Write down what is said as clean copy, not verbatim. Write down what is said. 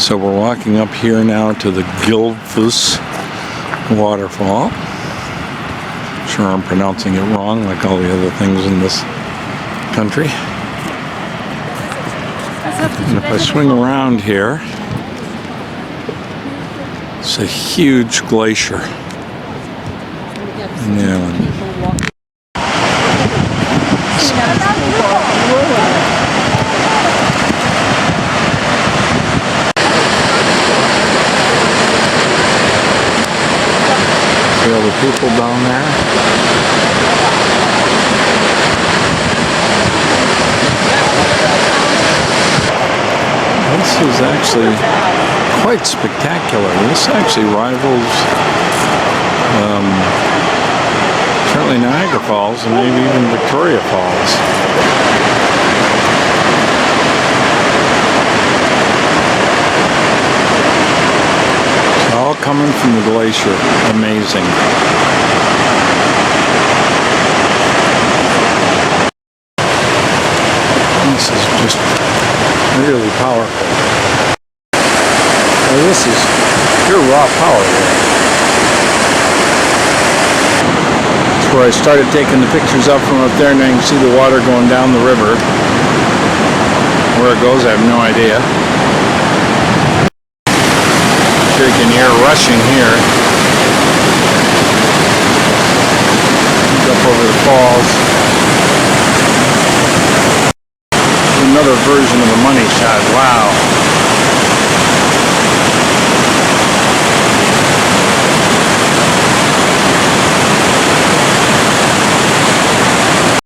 So we're walking up here now to the Gelphus waterfall. Sure I'm pronouncing it wrong like all the other things in this country. And if I swing around here, it's a huge glacier in the island. See all the people down there? This is actually quite spectacular. This actually rivals certainly Niagara Falls and maybe even Victoria Falls. All coming from the glacier. Amazing. This is just really powerful. Now this is pure raw power here. That's where I started taking the pictures up from up there, and now you can see the water going down the river. Where it goes, I have no idea. Sure you can hear rushing here. Up over the falls. Another version of a money shot. Wow.